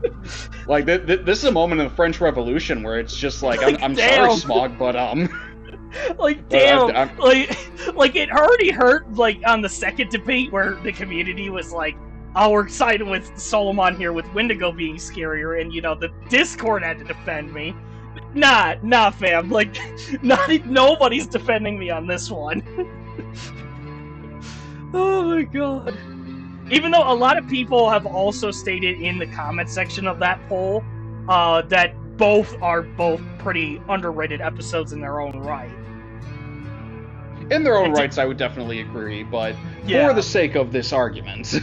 Hazel! Like, this is a moment in the French Revolution where it's just like, I'm sorry, Smog, but like, damn, like it already hurt, like, on the second debate where the community was like, oh, we're siding with Solomon here with Wendigo being scarier, and, the Discord had to defend me. Nah, fam. Like, nobody's defending me on this one. Oh my god. Even though a lot of people have also stated in the comment section of that poll that both are pretty underrated episodes in their own right. In their own rights, I would definitely agree, but for the sake of this argument...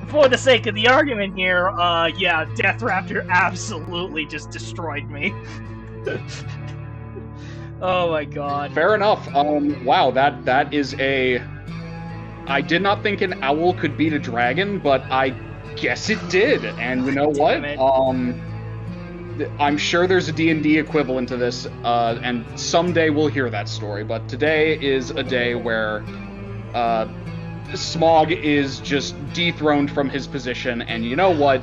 For the sake of the argument here, Death Raptor absolutely just destroyed me. Oh my god. Fair enough. Wow, that is a... I did not think an owl could beat a dragon, but I guess it did. And you know what? I'm sure there's a D&D equivalent to this, and someday we'll hear that story. But today is a day where Smog is just dethroned from his position, and you know what?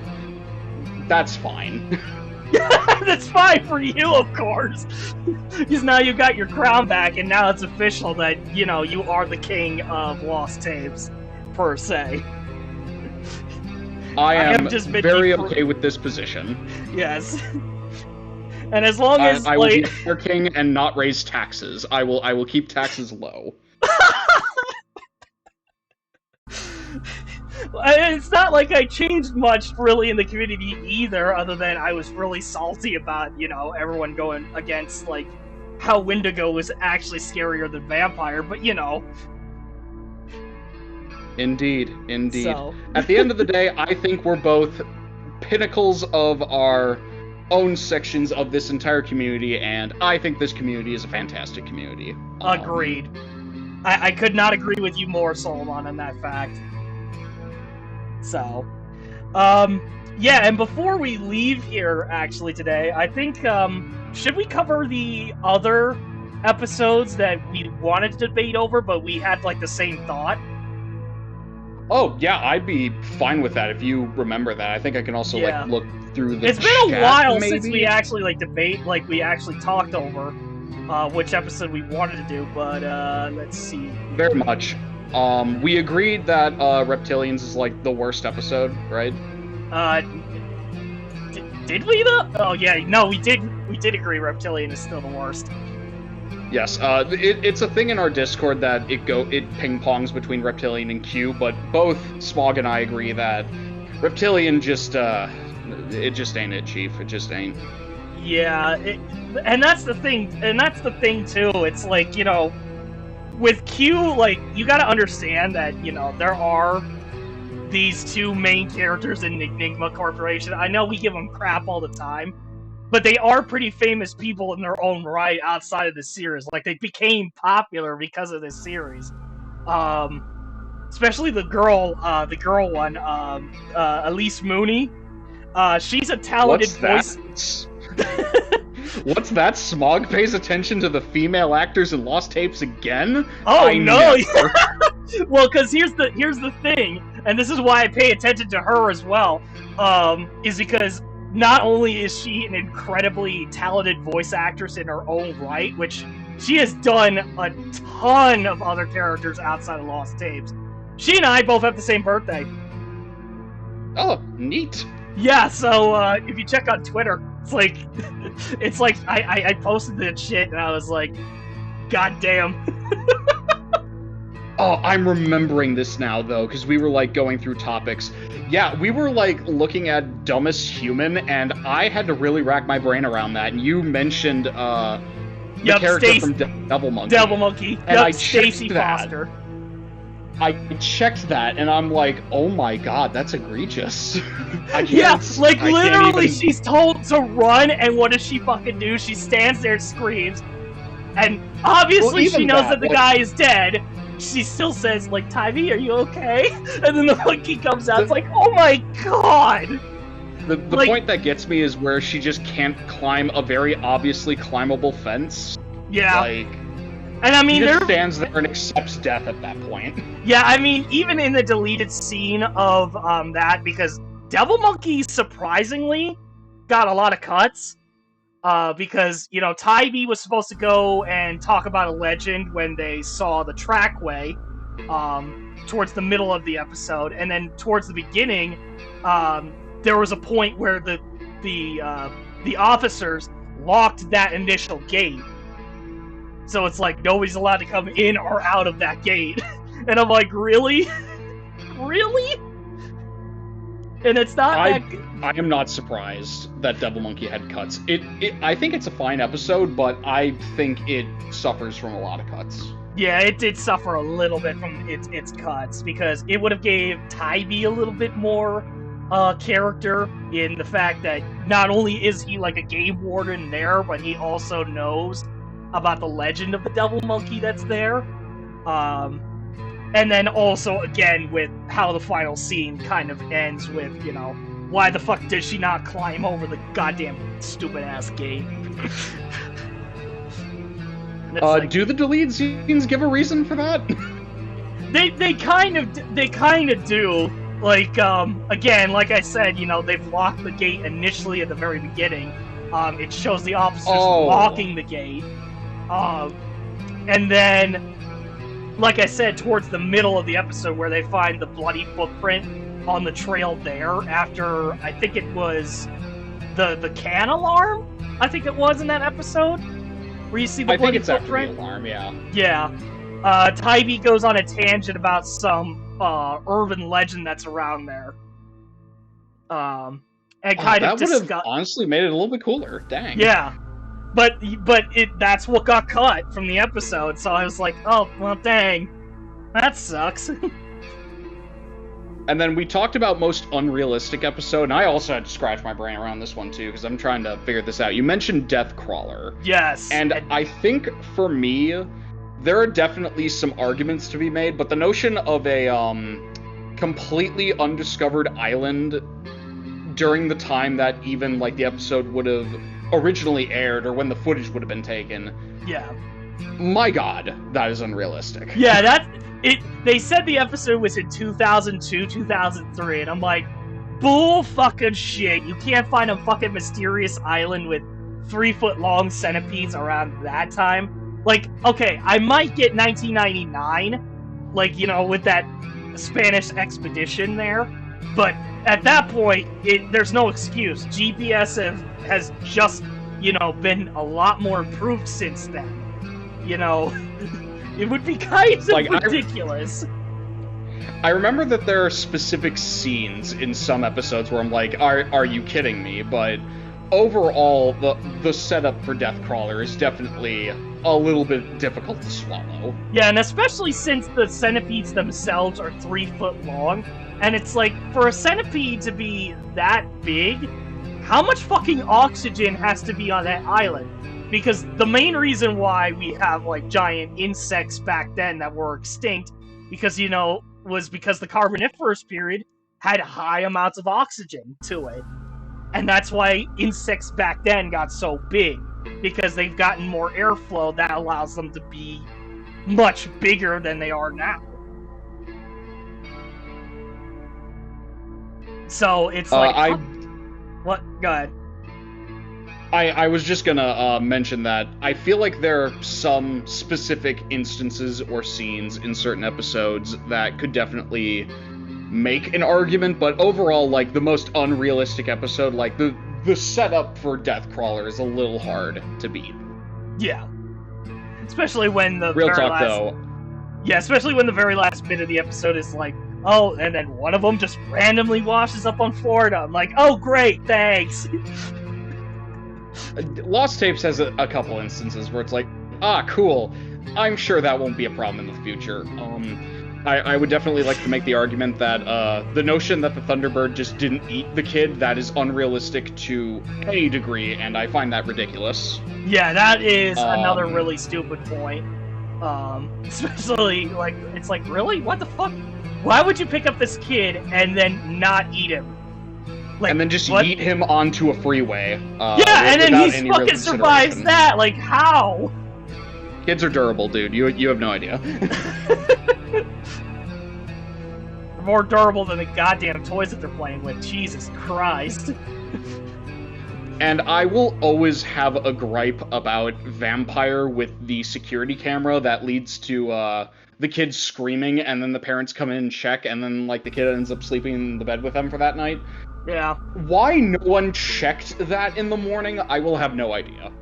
That's fine. That's fine for you, of course. Because now you got your crown back, and now it's official that, you know, you are the king of Lost Tapes, per se. I am very okay with this position. Yes. And as long as I will be a king and not raise taxes. I will keep taxes low. It's not like I changed much really in the community either, other than I was really salty about, you know, everyone going against like how Wendigo was actually scarier than vampire, but you know. Indeed. So. At the end of the day, I think we're both pinnacles of our own sections of this entire community, and I think this community is a fantastic community. Agreed. I could not agree with you more, Solomon, on that fact. So, yeah, and before we leave here, actually, today, I think, should we cover the other episodes that we wanted to debate over, but we had, like, the same thought? Oh, yeah, I'd be fine with that if you remember that. I think I can also, like, look through the It's been a while maybe? since we actually, like, we actually talked over, which episode we wanted to do, but, let's see. Very much. We agreed that Reptilians is like the worst episode, right? Did we though? Oh yeah, no, we did agree Reptilian is still the worst. Yes, it's a thing in our Discord that it ping-pongs between Reptilian and Q, but both Smog and I agree that Reptilian just, it just ain't it, Chief. It just ain't. Yeah, and that's the thing too. It's like, you know, with Q, like, you gotta understand that, you know, there are these two main characters in Enigma Corporation. I know we give them crap all the time, but they are pretty famous people in their own right outside of the series. Like, they became popular because of this series. Especially the girl one, Elise Mooney. She's a talented voice. What's that? Smog pays attention to the female actors in Lost Tapes again? Oh, no! Well, because here's the thing, and this is why I pay attention to her as well, is because not only is she an incredibly talented voice actress in her own right, which she has done a ton of other characters outside of Lost Tapes. She and I both have the same birthday. Oh, neat. Yeah, so if you check on Twitter, it's like I posted that shit and I was like, God damn. Oh, I'm remembering this now though, because we were like going through topics. Yeah, we were like looking at Dumbest Human, and I had to really rack my brain around that. And you mentioned the character from Devil Monkey. Devil Monkey. And I Stacey checked Foster. I checked that, and I'm like, oh my god, that's egregious. Literally, she's told to run, and what does she fucking do? She stands there and screams. And obviously she knows that the guy is dead. She still says, like, Tybee, are you okay? And then the monkey comes out, it's like, oh my god! The point that gets me is where she just can't climb a very obviously climbable fence. Yeah. Like... And I mean, he just stands there and accepts death at that point. Yeah, I mean, even in the deleted scene of that, because Devil Monkey surprisingly got a lot of cuts. Because, you know, Tybee was supposed to go and talk about a legend when they saw the trackway towards the middle of the episode, and then towards the beginning, there was a point where the officers locked that initial gate. So it's like, nobody's allowed to come in or out of that gate. And I'm like, really? Really? And it's not I am not surprised that Devil Monkey had cuts. I think it's a fine episode, but I think it suffers from a lot of cuts. Yeah, it did suffer a little bit from its cuts, because it would have gave Tybee a little bit more character in the fact that not only is he like a game warden there, but he also knows about the legend of the Devil Monkey that's there. And then also, again, with how the final scene kind of ends with, you know, why the fuck did she not climb over the goddamn stupid-ass gate? Do the deleted scenes give a reason for that? They kind of do. Like, again, like I said, you know, they've locked the gate initially at the very beginning. It shows the officers locking the gate. And then, like I said, towards the middle of the episode where they find the bloody footprint on the trail there after, I think it was the can alarm? I think it was in that episode? Where you see the bloody footprint? After the alarm, yeah. Yeah. Tybee goes on a tangent about some urban legend that's around there. And kind of that would have honestly made it a little bit cooler. Dang. Yeah. But that's what got cut from the episode, so I was like, oh, well, dang. That sucks. And then we talked about most unrealistic episode, and I also had to scratch my brain around this one too, because I'm trying to figure this out. You mentioned Death Crawler. Yes. And I think, for me, there are definitely some arguments to be made, but the notion of a completely undiscovered island during the time that even, like, the episode would have originally aired, or when the footage would have been taken. Yeah. My god, that is unrealistic. Yeah, they said the episode was in 2002, 2003, and I'm like, bull fucking shit. You can't find a fucking mysterious island with 3-foot-long centipedes around that time. Like, okay, I might get 1999, like, you know, with that Spanish expedition there, but at that point, there's no excuse. GPS has just, you know, been a lot more improved since then. You know, it would be kind of like, ridiculous. I remember that there are specific scenes in some episodes where I'm like, are you kidding me? But overall, the setup for Death Crawler is definitely a little bit difficult to swallow. Yeah, and especially since the centipedes themselves are 3 foot long, and it's like, for a centipede to be that big, how much fucking oxygen has to be on that island? Because the main reason why we have, like, giant insects back then that were extinct, because, you know, was because the Carboniferous period had high amounts of oxygen to it. And that's why insects back then got so big, because they've gotten more airflow that allows them to be much bigger than they are now. So it's like... What? Go ahead. I was just gonna mention that I feel like there are some specific instances or scenes in certain episodes that could definitely make an argument, but overall, like, the most unrealistic episode, like, the setup for Death Crawler is a little hard to beat. Yeah. Especially when the Real talk, though. Yeah, especially when the very last bit of the episode is like, oh, and then one of them just randomly washes up on Florida. I'm like, oh, great, thanks. Lost Tapes has a couple instances where it's like, cool, I'm sure that won't be a problem in the future. I would definitely like to make the argument that the notion that the Thunderbird just didn't eat the kid, that is unrealistic to a degree, and I find that ridiculous. Yeah, that is another really stupid point. Especially, like, it's like, really? What the fuck? Why would you pick up this kid and then not eat him? Like, and then just yeet him onto a freeway. Yeah, and then he fucking survives that. Like, how? Kids are durable, dude. You have no idea. They're more durable than the goddamn toys that they're playing with. Jesus Christ. And I will always have a gripe about Vampire with the security camera that leads to the kids screaming, and then the parents come in and check, and then, like, the kid ends up sleeping in the bed with them for that night. Yeah. Why no one checked that in the morning, I will have no idea.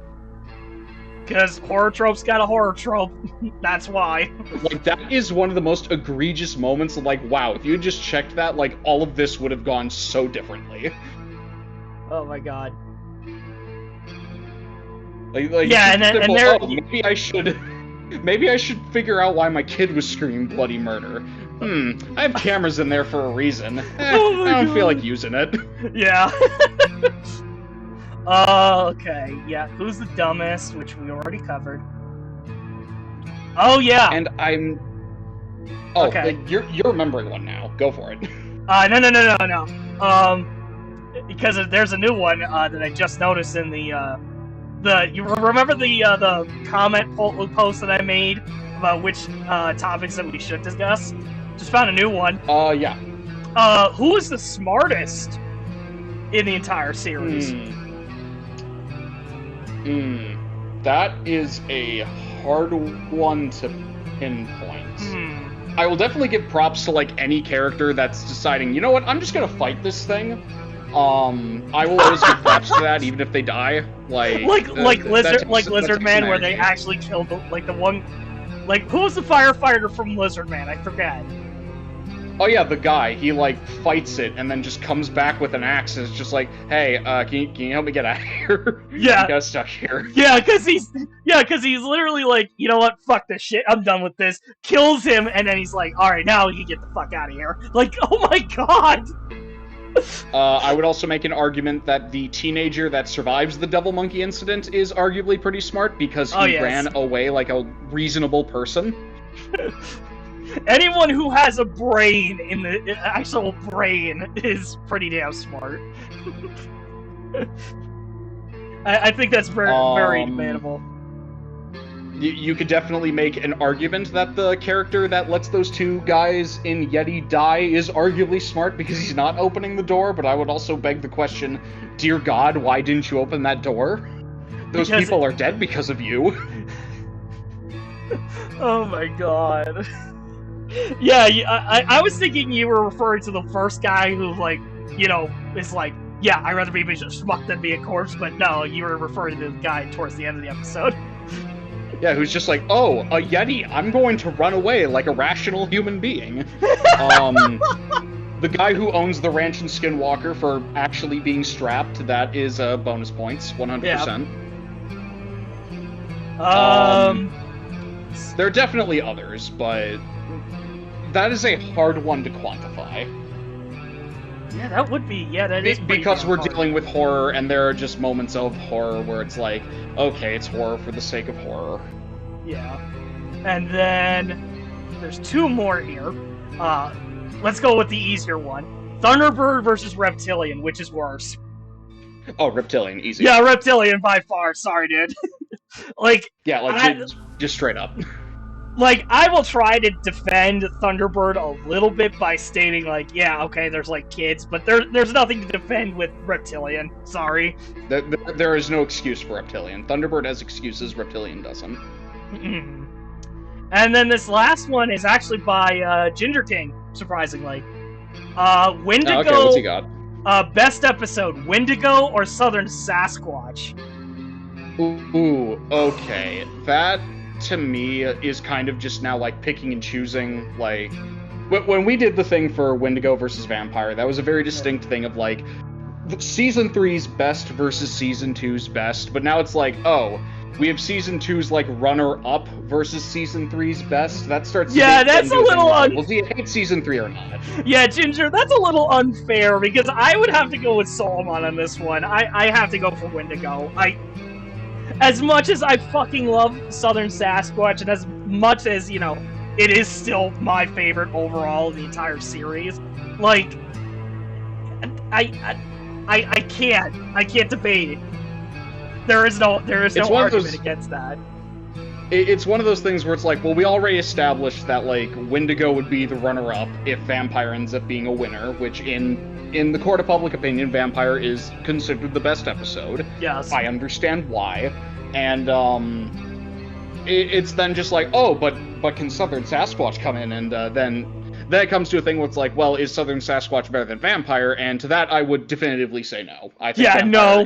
Because horror trope's got a horror trope. That's why. Like, that is one of the most egregious moments of, like, wow, if you had just checked that, like, all of this would have gone so differently. Oh my god. Like yeah, and there... Oh, maybe I should figure out why my kid was screaming bloody murder. I have cameras in there for a reason. I don't feel like using it. Yeah. Okay, yeah. Who's the dumbest, which we already covered. Oh, yeah! And I'm... Oh, okay. You're remembering one now. Go for it. No. Because there's a new one that I just noticed in the you remember the comment post that I made about which topics that we should discuss? Just found a new one. Yeah. Who is the smartest in the entire series? That is a hard one to pinpoint. I will definitely give props to, like, any character that's deciding, you know what, I'm just gonna fight this thing. I will always give props to that, even if they die. Like Lizard Man, where they actually killed the one. Like, who was the firefighter from Lizard Man? I forget. Oh yeah, the guy. He, like, fights it and then just comes back with an axe and is just like, hey, can you help me get out of here? Yeah. I got stuck here. Yeah, cause he's literally like, you know what, fuck this shit, I'm done with this. Kills him, and then he's like, alright, now you can get the fuck out of here. Like, oh my god! I would also make an argument that the teenager that survives the Devil Monkey incident is arguably pretty smart because he ran away like a reasonable person. Anyone who has a brain in the actual brain is pretty damn smart. I think that's very debatable. You could definitely make an argument that the character that lets those two guys in Yeti die is arguably smart because he's not opening the door, but I would also beg the question, dear God, why didn't you open that door? Those people are dead because of you. Oh my god. Yeah, I was thinking you were referring to the first guy who, like, you know, is like, yeah, I'd rather be a schmuck than be a corpse, but no, you were referring to the guy towards the end of the episode. Yeah, who's just like, oh, a Yeti, I'm going to run away like a rational human being. The guy who owns the ranch in Skinwalker for actually being strapped, that is bonus points, 100%. Yeah. There are definitely others, but that is a hard one to quantify. Yeah, that would be, that is because we're hard. dealing with horror, and there are just moments of horror where it's like, okay, it's horror for the sake of horror. Yeah. And then there's two more here. Let's go with the easier one. Thunderbird versus Reptilian, which is worse? Oh, Reptilian, easy. Yeah, Reptilian by far. Sorry, dude. Just straight up. Like, I will try to defend Thunderbird a little bit by stating, like, yeah, okay, there's, like, kids, but there's nothing to defend with Reptilian. Sorry. There is no excuse for Reptilian. Thunderbird has excuses, Reptilian doesn't. And then this last one is actually by Ginger King, surprisingly. Wendigo. Okay, what's he got? Best episode, Wendigo or Southern Sasquatch? Ooh, okay. That, to me, is kind of just now, like, picking and choosing, like... When we did the thing for Wendigo versus Vampire, that was a very distinct thing of, like, Season 3's best versus Season 2's best, but now it's like, oh, we have Season 2's, like, runner-up versus Season 3's best. That starts to that's a little well, do you hate Season 3 or not? Yeah, Ginger, that's a little unfair, because I would have to go with Solomon on this one. I have to go for Wendigo. As much as I fucking love Southern Sasquatch, and as much as, you know, it is still my favorite overall of the entire series, like, I can't debate it. There is no argument against that. It's one of those things where it's like, well, we already established that, like, Wendigo would be the runner-up if Vampire ends up being a winner, which in the court of public opinion, Vampire is considered the best episode. Yes. I understand why. And, it's then just like, oh, but can Southern Sasquatch come in? And, then it comes to a thing where it's like, well, is Southern Sasquatch better than Vampire? And to that, I would definitively say no. I think no.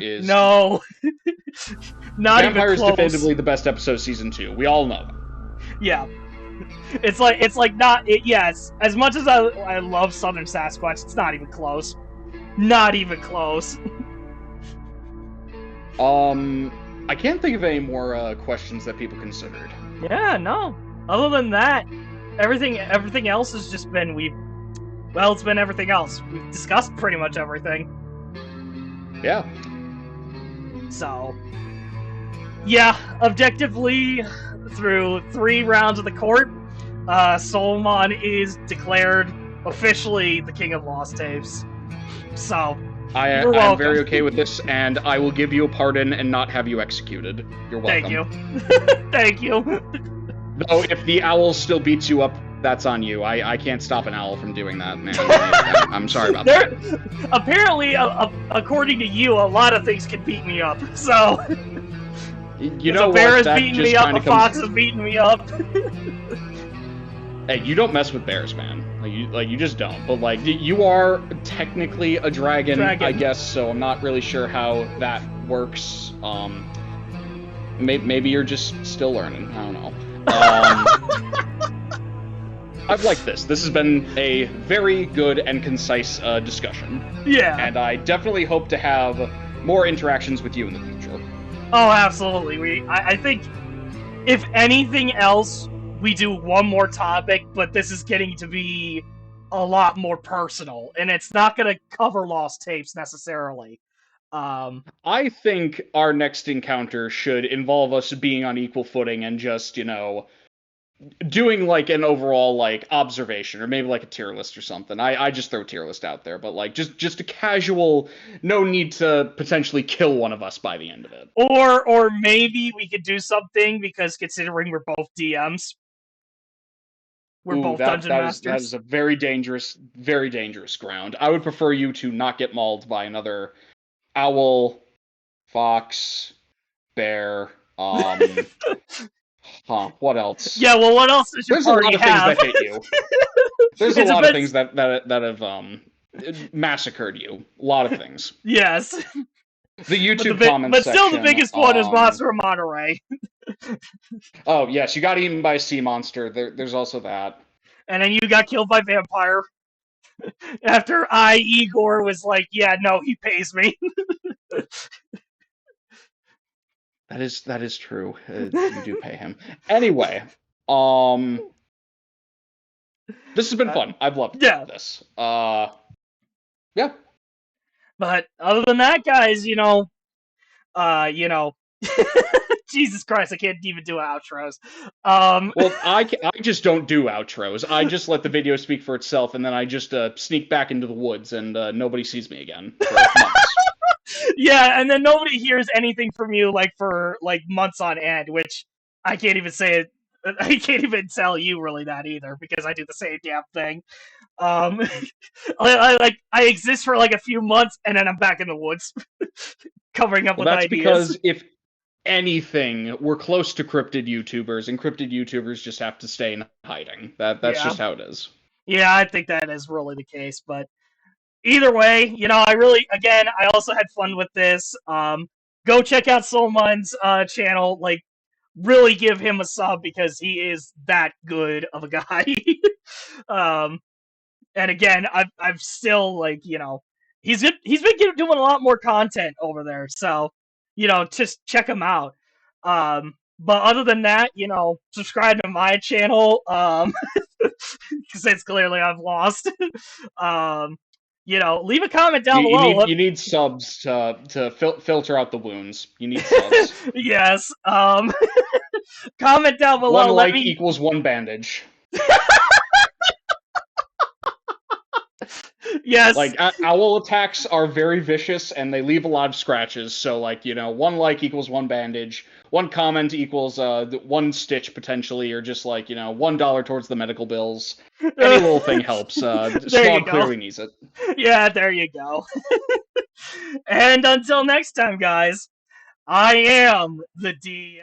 Not Vampire even close. is definitively the best episode of Season 2. We all know that. Yeah. It's like not... yes, as much as I love Southern Sasquatch, it's not even close. Not even close. I can't think of any more questions that people considered. Yeah, no. Other than that, everything else has just been it's been everything else. We've discussed pretty much everything. Yeah. So, yeah, objectively, through 3 rounds of the court, Solomon is declared officially the king of Lost Tapes. So, I'm very okay with this, and I will give you a pardon and not have you executed. You're welcome. Thank you. Thank you. Though, if the owl still beats you up, that's on you. I can't stop an owl from doing that, man. I'm sorry about that. Apparently, according to you, a lot of things can beat me up, so... You If know a bear what? is That beating just me up, kind a of fox comes. is beating me up. Hey, you don't mess with bears, man. You just don't. But like, you are technically a dragon, I guess. So I'm not really sure how that works. Maybe you're just still learning. I don't know. I've liked this. This has been a very good and concise discussion. Yeah. And I definitely hope to have more interactions with you in the future. Oh, absolutely. I think, if anything else, we do one more topic, but this is getting to be a lot more personal, and it's not going to cover lost tapes necessarily. I think our next encounter should involve us being on equal footing and just, doing like an overall like observation or maybe like a tier list or something. I just throw tier list out there, but like just a casual, no need to potentially kill one of us by the end of it. Or maybe we could do something, because considering we're both DMs, we're both dungeon that masters. is a very dangerous ground. I would prefer you to not get mauled by another owl, fox, bear, what else? Yeah, well, what else does your There's a party lot of have? things that hate you. There's a lot of things that have massacred you. A lot of things. Yes. The YouTube comments section. But still, the biggest one is Monster of Monterey. Oh yes, you got eaten by a sea monster. There's also that. And then you got killed by vampire. After Igor was like, "Yeah, no, he pays me." That is true. You do pay him. Anyway, this has been fun. I've loved this. Yeah. But other than that, guys, Jesus Christ, I can't even do outros. Well, I just don't do outros. I just let the video speak for itself, and then I just sneak back into the woods, and nobody sees me again for months. Yeah, and then nobody hears anything from you for months on end, which I can't even say it. I can't even tell you really that either, because I do the same damn thing. I exist for a few months, and then I'm back in the woods, covering up with that's ideas. Because if anything, we're close to cryptid YouTubers, and cryptid YouTubers just have to stay in hiding. That's just how it is. Yeah, I think that is really the case, but either way, I also had fun with this. Go check out Soulmine's channel. Really give him a sub, because he is that good of a guy. And again, I've still he's been doing a lot more content over there, so just check him out. But other than that, subscribe to my channel, because it's clearly I've lost. Leave a comment down below. You need subs to filter out the wounds. You need subs. Yes. Comment down below. One like equals one bandage. Yes. Owl attacks are very vicious, and they leave a lot of scratches. So, one like equals one bandage. One comment equals one stitch, potentially, or just, $1 towards the medical bills. Any little thing helps. Swab clearly needs it. Yeah, there you go. And until next time, guys, I am the DM.